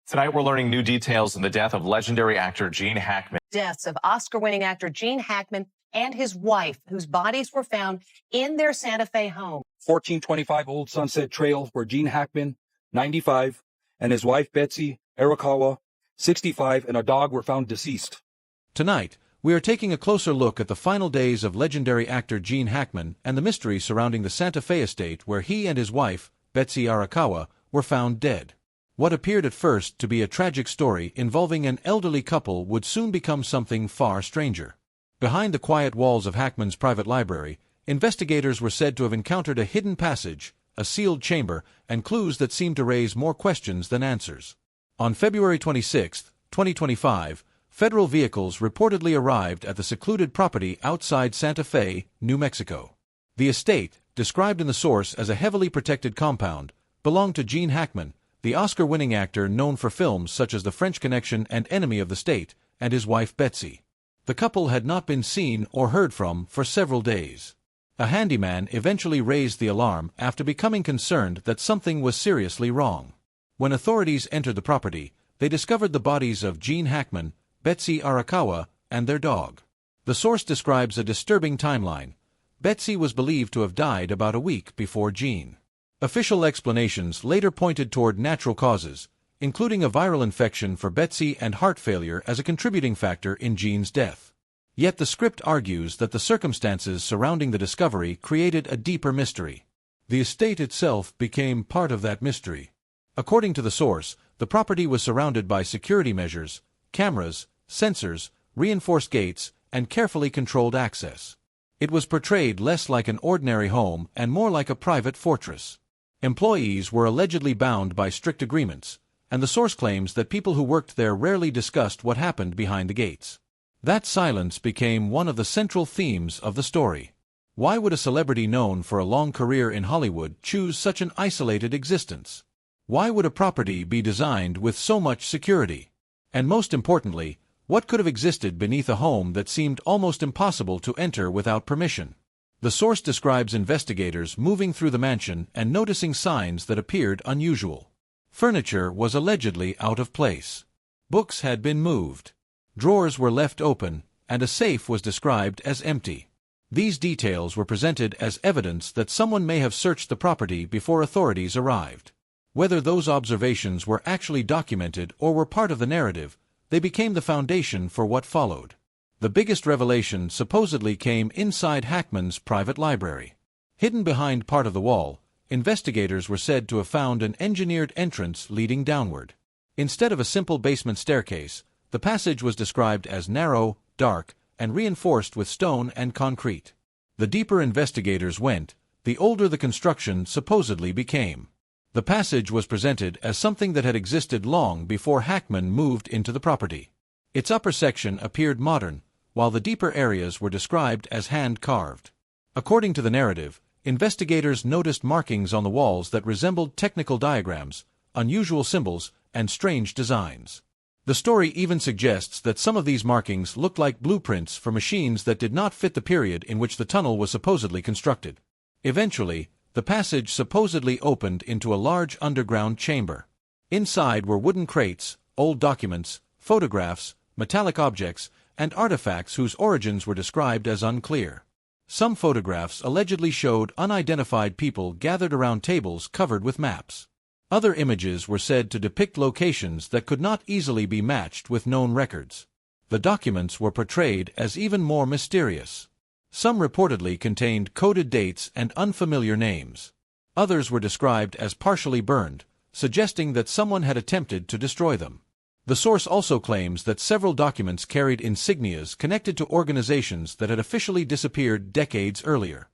Tonight, we're learning new details in the death of legendary actor Gene Hackman. Deaths of Oscar-winning actor Gene Hackman and his wife, whose bodies were found in their Santa Fe home. 1425 Old Sunset Trail, where Gene Hackman, 95, and his wife Betsy, Arakawa, 65, and a dog were found deceased. Tonight, we are taking a closer look at the final days of legendary actor Gene Hackman and the mystery surrounding the Santa Fe estate where he and his wife, Betsy Arakawa, were found dead. What appeared at first to be a tragic story involving an elderly couple would soon become something far stranger. Behind the quiet walls of Hackman's private library, investigators were said to have encountered a hidden passage, a sealed chamber, and clues that seemed to raise more questions than answers. On February 26, 2025, federal vehicles reportedly arrived at the secluded property outside Santa Fe, New Mexico. The estate, described in the source as a heavily protected compound, belonged to Gene Hackman, the Oscar-winning actor known for films such as The French Connection and Enemy of the State, and his wife Betsy. The couple had not been seen or heard from for several days. A handyman eventually raised the alarm after becoming concerned that something was seriously wrong. When authorities entered the property, they discovered the bodies of Gene Hackman, Betsy Arakawa, and their dog. The source describes a disturbing timeline. Betsy was believed to have died about a week before Gene. Official explanations later pointed toward natural causes, including a viral infection for Betsy and heart failure as a contributing factor in Gene's death. Yet the script argues that the circumstances surrounding the discovery created a deeper mystery. The estate itself became part of that mystery. According to the source, the property was surrounded by security measures, cameras, sensors, reinforced gates, and carefully controlled access. It was portrayed less like an ordinary home and more like a private fortress. Employees were allegedly bound by strict agreements, and the source claims that people who worked there rarely discussed what happened behind the gates. That silence became one of the central themes of the story. Why would a celebrity known for a long career in Hollywood choose such an isolated existence? Why would a property be designed with so much security? And most importantly, what could have existed beneath a home that seemed almost impossible to enter without permission? The source describes investigators moving through the mansion and noticing signs that appeared unusual. Furniture was allegedly out of place. Books had been moved. Drawers were left open, and a safe was described as empty. These details were presented as evidence that someone may have searched the property before authorities arrived. Whether those observations were actually documented or were part of the narrative, they became the foundation for what followed. The biggest revelation supposedly came inside Hackman's private library. Hidden behind part of the wall, investigators were said to have found an engineered entrance leading downward. Instead of a simple basement staircase, the passage was described as narrow, dark, and reinforced with stone and concrete. The deeper investigators went, the older the construction supposedly became. The passage was presented as something that had existed long before Hackman moved into the property. Its upper section appeared modern, while the deeper areas were described as hand-carved. According to the narrative, investigators noticed markings on the walls that resembled technical diagrams, unusual symbols, and strange designs. The story even suggests that some of these markings looked like blueprints for machines that did not fit the period in which the tunnel was supposedly constructed. Eventually, the passage supposedly opened into a large underground chamber. Inside were wooden crates, old documents, photographs, metallic objects, and artifacts whose origins were described as unclear. Some photographs allegedly showed unidentified people gathered around tables covered with maps. Other images were said to depict locations that could not easily be matched with known records. The documents were portrayed as even more mysterious. Some reportedly contained coded dates and unfamiliar names. Others were described as partially burned, suggesting that someone had attempted to destroy them. The source also claims that several documents carried insignias connected to organizations that had officially disappeared decades earlier.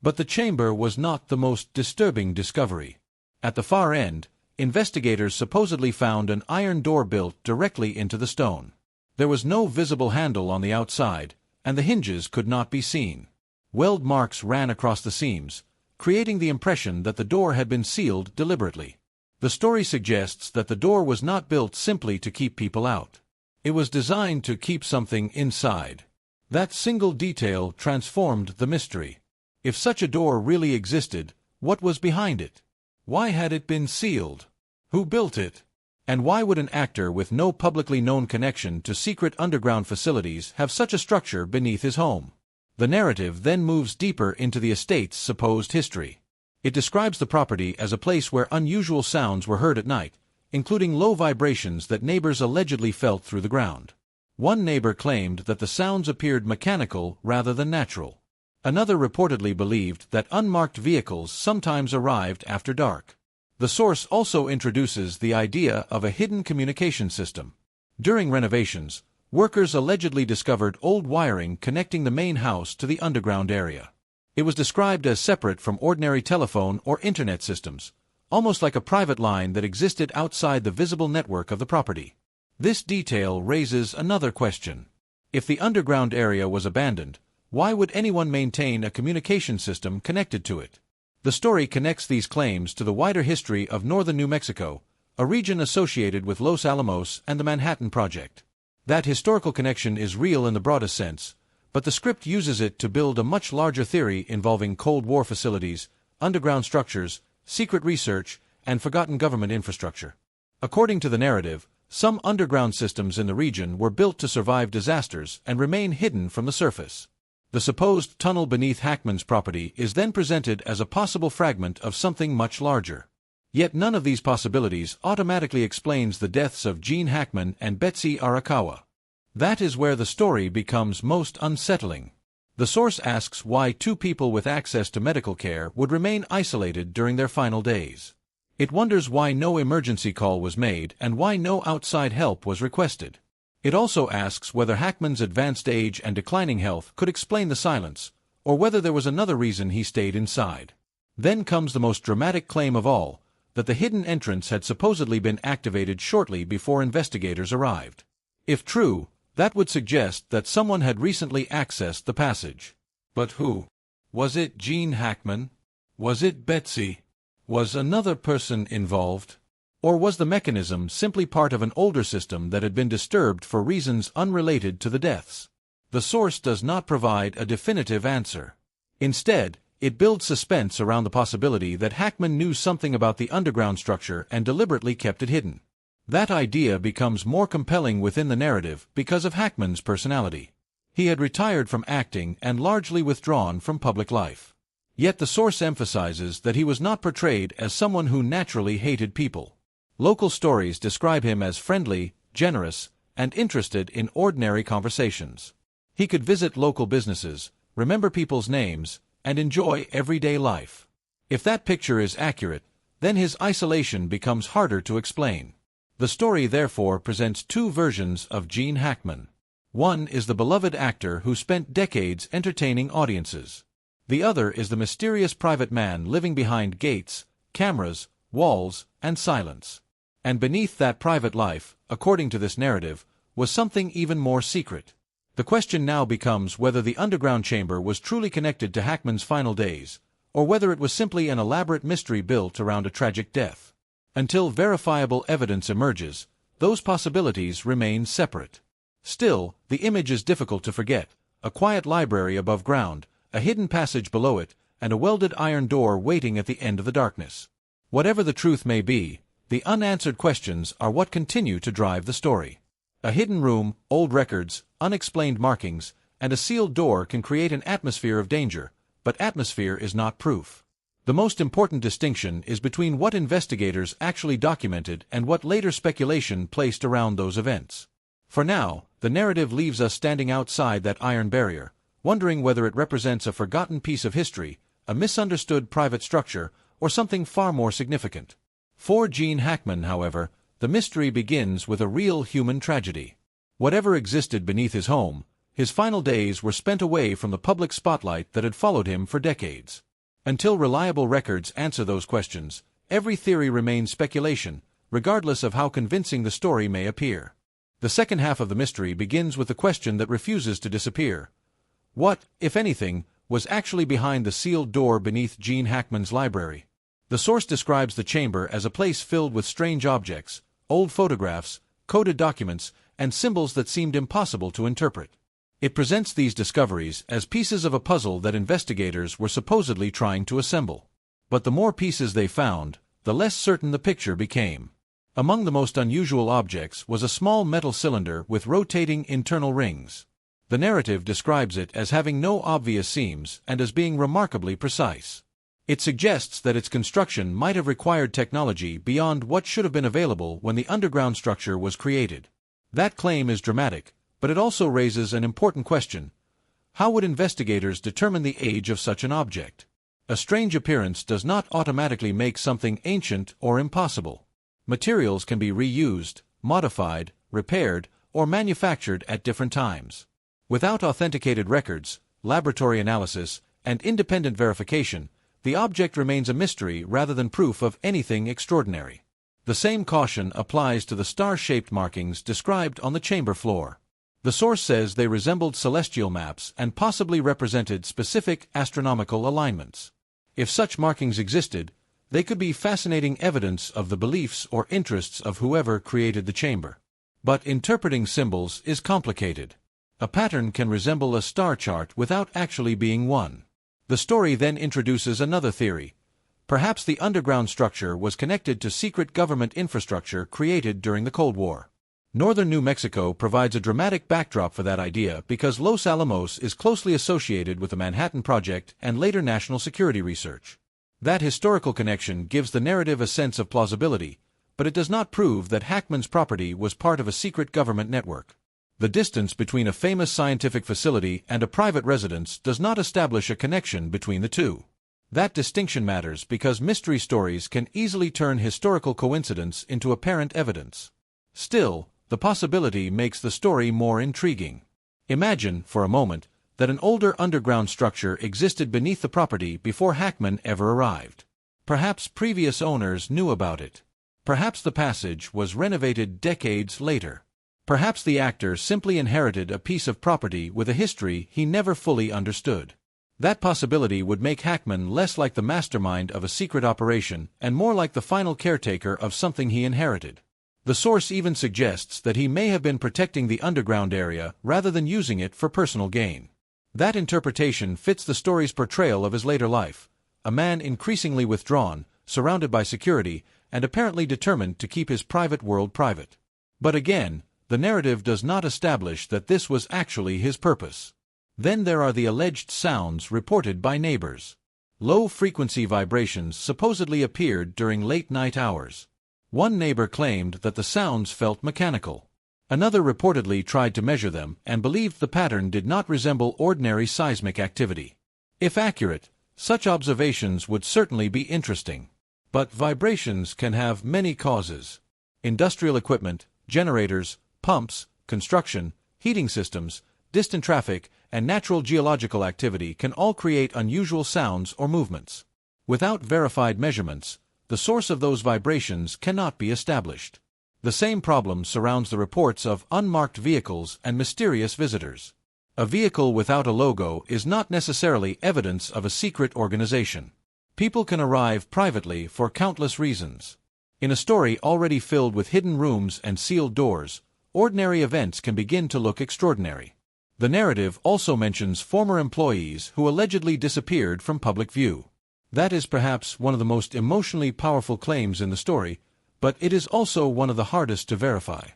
But the chamber was not the most disturbing discovery. At the far end, investigators supposedly found an iron door built directly into the stone. There was no visible handle on the outside, and the hinges could not be seen. Weld marks ran across the seams, creating the impression that the door had been sealed deliberately. The story suggests that the door was not built simply to keep people out. It was designed to keep something inside. That single detail transformed the mystery. If such a door really existed, what was behind it? Why had it been sealed? Who built it? And why would an actor with no publicly known connection to secret underground facilities have such a structure beneath his home? The narrative then moves deeper into the estate's supposed history. It describes the property as a place where unusual sounds were heard at night, including low vibrations that neighbors allegedly felt through the ground. One neighbor claimed that the sounds appeared mechanical rather than natural. Another reportedly believed that unmarked vehicles sometimes arrived after dark. The source also introduces the idea of a hidden communication system. During renovations, workers allegedly discovered old wiring connecting the main house to the underground area. It was described as separate from ordinary telephone or internet systems, almost like a private line that existed outside the visible network of the property. This detail raises another question. If the underground area was abandoned, why would anyone maintain a communication system connected to it? The story connects these claims to the wider history of northern New Mexico, a region associated with Los Alamos and the Manhattan Project. That historical connection is real in the broadest sense, but the script uses it to build a much larger theory involving Cold War facilities, underground structures, secret research, and forgotten government infrastructure. According to the narrative, some underground systems in the region were built to survive disasters and remain hidden from the surface. The supposed tunnel beneath Hackman's property is then presented as a possible fragment of something much larger. Yet none of these possibilities automatically explains the deaths of Gene Hackman and Betsy Arakawa. That is where the story becomes most unsettling. The source asks why two people with access to medical care would remain isolated during their final days. It wonders why no emergency call was made and why no outside help was requested. It also asks whether Hackman's advanced age and declining health could explain the silence, or whether there was another reason he stayed inside. Then comes the most dramatic claim of all, that the hidden entrance had supposedly been activated shortly before investigators arrived. If true, that would suggest that someone had recently accessed the passage. But who? Was it Gene Hackman? Was it Betsy? Was another person involved? Or was the mechanism simply part of an older system that had been disturbed for reasons unrelated to the deaths? The source does not provide a definitive answer. Instead, it builds suspense around the possibility that Hackman knew something about the underground structure and deliberately kept it hidden. That idea becomes more compelling within the narrative because of Hackman's personality. He had retired from acting and largely withdrawn from public life. Yet the source emphasizes that he was not portrayed as someone who naturally hated people. Local stories describe him as friendly, generous, and interested in ordinary conversations. He could visit local businesses, remember people's names, and enjoy everyday life. If that picture is accurate, then his isolation becomes harder to explain. The story therefore presents two versions of Gene Hackman. One is the beloved actor who spent decades entertaining audiences. The other is the mysterious private man living behind gates, cameras, walls, and silence. And beneath that private life, according to this narrative, was something even more secret. The question now becomes whether the underground chamber was truly connected to Hackman's final days, or whether it was simply an elaborate mystery built around a tragic death. Until verifiable evidence emerges, those possibilities remain separate. Still, the image is difficult to forget: a quiet library above ground, a hidden passage below it, and a welded iron door waiting at the end of the darkness. Whatever the truth may be, the unanswered questions are what continue to drive the story. A hidden room, old records, unexplained markings, and a sealed door can create an atmosphere of danger, but atmosphere is not proof. The most important distinction is between what investigators actually documented and what later speculation placed around those events. For now, the narrative leaves us standing outside that iron barrier, wondering whether it represents a forgotten piece of history, a misunderstood private structure, or something far more significant. For Gene Hackman, however, the mystery begins with a real human tragedy. Whatever existed beneath his home, his final days were spent away from the public spotlight that had followed him for decades. Until reliable records answer those questions, every theory remains speculation, regardless of how convincing the story may appear. The second half of the mystery begins with the question that refuses to disappear. What, if anything, was actually behind the sealed door beneath Gene Hackman's library? The source describes the chamber as a place filled with strange objects, old photographs, coded documents, and symbols that seemed impossible to interpret. It presents these discoveries as pieces of a puzzle that investigators were supposedly trying to assemble. But the more pieces they found, the less certain the picture became. Among the most unusual objects was a small metal cylinder with rotating internal rings. The narrative describes it as having no obvious seams and as being remarkably precise. It suggests that its construction might have required technology beyond what should have been available when the underground structure was created. That claim is dramatic, but it also raises an important question. How would investigators determine the age of such an object? A strange appearance does not automatically make something ancient or impossible. Materials can be reused, modified, repaired, or manufactured at different times. Without authenticated records, laboratory analysis, and independent verification, the object remains a mystery rather than proof of anything extraordinary. The same caution applies to the star-shaped markings described on the chamber floor. The source says they resembled celestial maps and possibly represented specific astronomical alignments. If such markings existed, they could be fascinating evidence of the beliefs or interests of whoever created the chamber. But interpreting symbols is complicated. A pattern can resemble a star chart without actually being one. The story then introduces another theory. Perhaps the underground structure was connected to secret government infrastructure created during the Cold War. Northern New Mexico provides a dramatic backdrop for that idea because Los Alamos is closely associated with the Manhattan Project and later national security research. That historical connection gives the narrative a sense of plausibility, but it does not prove that Hackman's property was part of a secret government network. The distance between a famous scientific facility and a private residence does not establish a connection between the two. That distinction matters because mystery stories can easily turn historical coincidence into apparent evidence. Still, the possibility makes the story more intriguing. Imagine, for a moment, that an older underground structure existed beneath the property before Hackman ever arrived. Perhaps previous owners knew about it. Perhaps the passage was renovated decades later. Perhaps the actor simply inherited a piece of property with a history he never fully understood. That possibility would make Hackman less like the mastermind of a secret operation and more like the final caretaker of something he inherited. The source even suggests that he may have been protecting the underground area rather than using it for personal gain. That interpretation fits the story's portrayal of his later life, a man increasingly withdrawn, surrounded by security, and apparently determined to keep his private world private. But again, the narrative does not establish that this was actually his purpose. Then there are the alleged sounds reported by neighbors. Low-frequency vibrations supposedly appeared during late-night hours. One neighbor claimed that the sounds felt mechanical. Another reportedly tried to measure them and believed the pattern did not resemble ordinary seismic activity. If accurate, such observations would certainly be interesting. But vibrations can have many causes. Industrial equipment, generators, pumps, construction, heating systems, distant traffic, and natural geological activity can all create unusual sounds or movements. Without verified measurements, the source of those vibrations cannot be established. The same problem surrounds the reports of unmarked vehicles and mysterious visitors. A vehicle without a logo is not necessarily evidence of a secret organization. People can arrive privately for countless reasons. In a story already filled with hidden rooms and sealed doors, ordinary events can begin to look extraordinary. The narrative also mentions former employees who allegedly disappeared from public view. That is perhaps one of the most emotionally powerful claims in the story, but it is also one of the hardest to verify.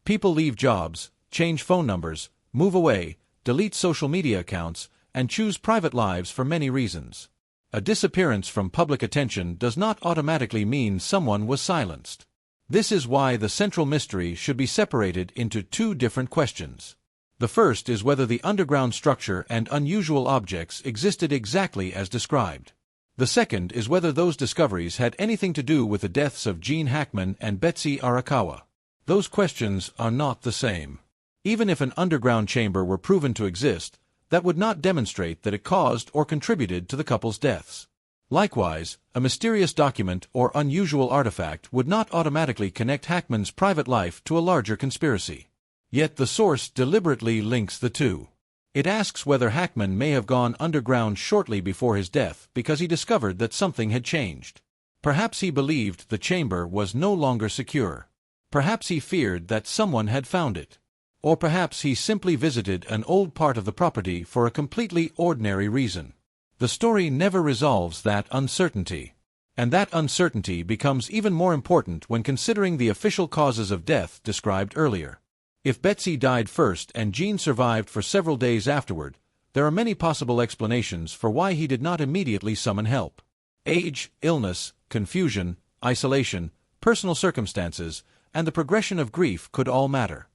People leave jobs, change phone numbers, move away, delete social media accounts, and choose private lives for many reasons. A disappearance from public attention does not automatically mean someone was silenced. This is why the central mystery should be separated into two different questions. The first is whether the underground structure and unusual objects existed exactly as described. The second is whether those discoveries had anything to do with the deaths of Gene Hackman and Betsy Arakawa. Those questions are not the same. Even if an underground chamber were proven to exist, that would not demonstrate that it caused or contributed to the couple's deaths. Likewise, a mysterious document or unusual artifact would not automatically connect Hackman's private life to a larger conspiracy. Yet the source deliberately links the two. It asks whether Hackman may have gone underground shortly before his death because he discovered that something had changed. Perhaps he believed the chamber was no longer secure. Perhaps he feared that someone had found it. Or perhaps he simply visited an old part of the property for a completely ordinary reason. The story never resolves that uncertainty. And that uncertainty becomes even more important when considering the official causes of death described earlier. If Betsy died first and Gene survived for several days afterward, there are many possible explanations for why he did not immediately summon help. Age, illness, confusion, isolation, personal circumstances, and the progression of grief could all matter.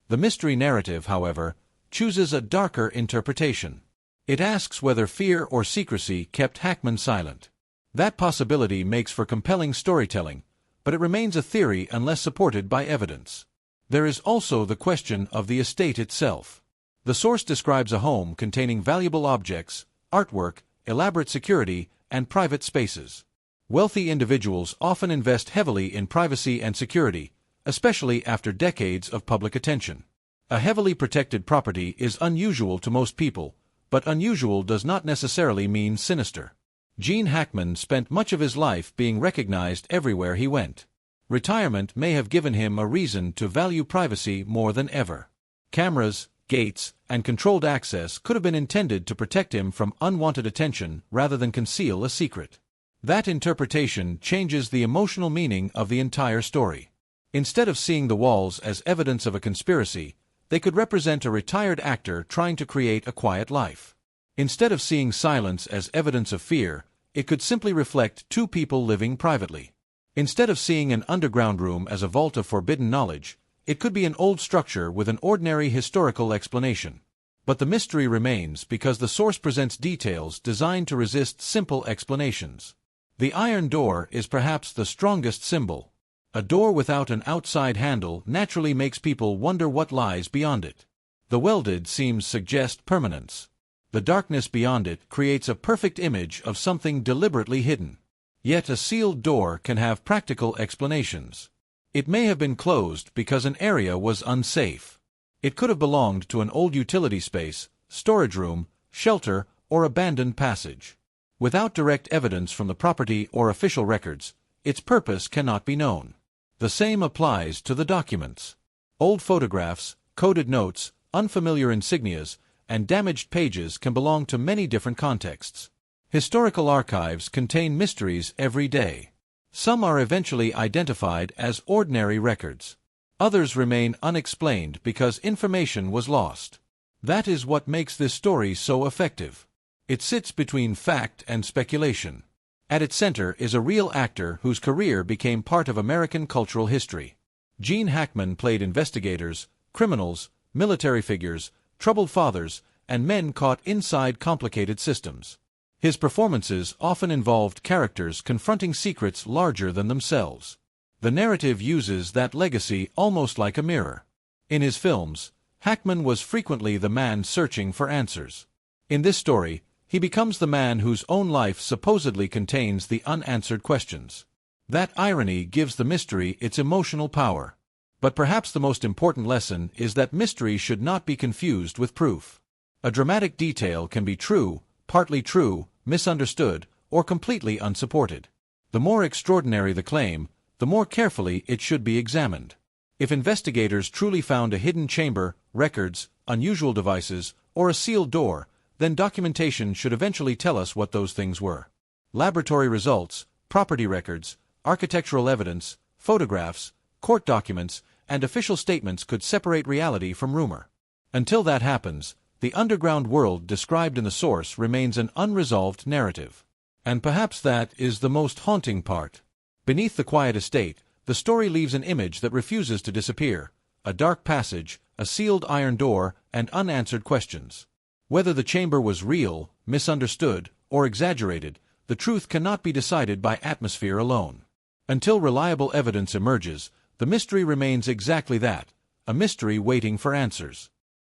The mystery narrative, however, chooses a darker interpretation. It asks whether fear or secrecy kept Hackman silent. That possibility makes for compelling storytelling, but it remains a theory unless supported by evidence. There is also the question of the estate itself. The source describes a home containing valuable objects, artwork, elaborate security, and private spaces. Wealthy individuals often invest heavily in privacy and security, especially after decades of public attention. A heavily protected property is unusual to most people, but unusual does not necessarily mean sinister. Gene Hackman spent much of his life being recognized everywhere he went. Retirement may have given him a reason to value privacy more than ever. Cameras, gates, and controlled access could have been intended to protect him from unwanted attention rather than conceal a secret. That interpretation changes the emotional meaning of the entire story. Instead of seeing the walls as evidence of a conspiracy, they could represent a retired actor trying to create a quiet life. Instead of seeing silence as evidence of fear, it could simply reflect two people living privately. Instead of seeing an underground room as a vault of forbidden knowledge, it could be an old structure with an ordinary historical explanation. But the mystery remains because the source presents details designed to resist simple explanations. The iron door is perhaps the strongest symbol. A door without an outside handle naturally makes people wonder what lies beyond it. The welded seams suggest permanence. The darkness beyond it creates a perfect image of something deliberately hidden. Yet a sealed door can have practical explanations. It may have been closed because an area was unsafe. It could have belonged to an old utility space, storage room, shelter, or abandoned passage. Without direct evidence from the property or official records, its purpose cannot be known. The same applies to the documents. Old photographs, coded notes, unfamiliar insignias, and damaged pages can belong to many different contexts. Historical archives contain mysteries every day. Some are eventually identified as ordinary records. Others remain unexplained because information was lost. That is what makes this story so effective. It sits between fact and speculation. At its center is a real actor whose career became part of American cultural history. Gene Hackman played investigators, criminals, military figures, troubled fathers, and men caught inside complicated systems. His performances often involved characters confronting secrets larger than themselves. The narrative uses that legacy almost like a mirror. In his films, Hackman was frequently the man searching for answers. In this story, he becomes the man whose own life supposedly contains the unanswered questions. That irony gives the mystery its emotional power. But perhaps the most important lesson is that mystery should not be confused with proof. A dramatic detail can be true, partly true, misunderstood, or completely unsupported. The more extraordinary the claim, the more carefully it should be examined. If investigators truly found a hidden chamber, records, unusual devices, or a sealed door, then documentation should eventually tell us what those things were. Laboratory results, property records, architectural evidence, photographs, court documents, and official statements could separate reality from rumor. Until that happens, the underground world described in the source remains an unresolved narrative. And perhaps that is the most haunting part. Beneath the quiet estate, the story leaves an image that refuses to disappear: a dark passage, a sealed iron door, and unanswered questions. Whether the chamber was real, misunderstood, or exaggerated, the truth cannot be decided by atmosphere alone. Until reliable evidence emerges, the mystery remains exactly that: a mystery waiting for answers.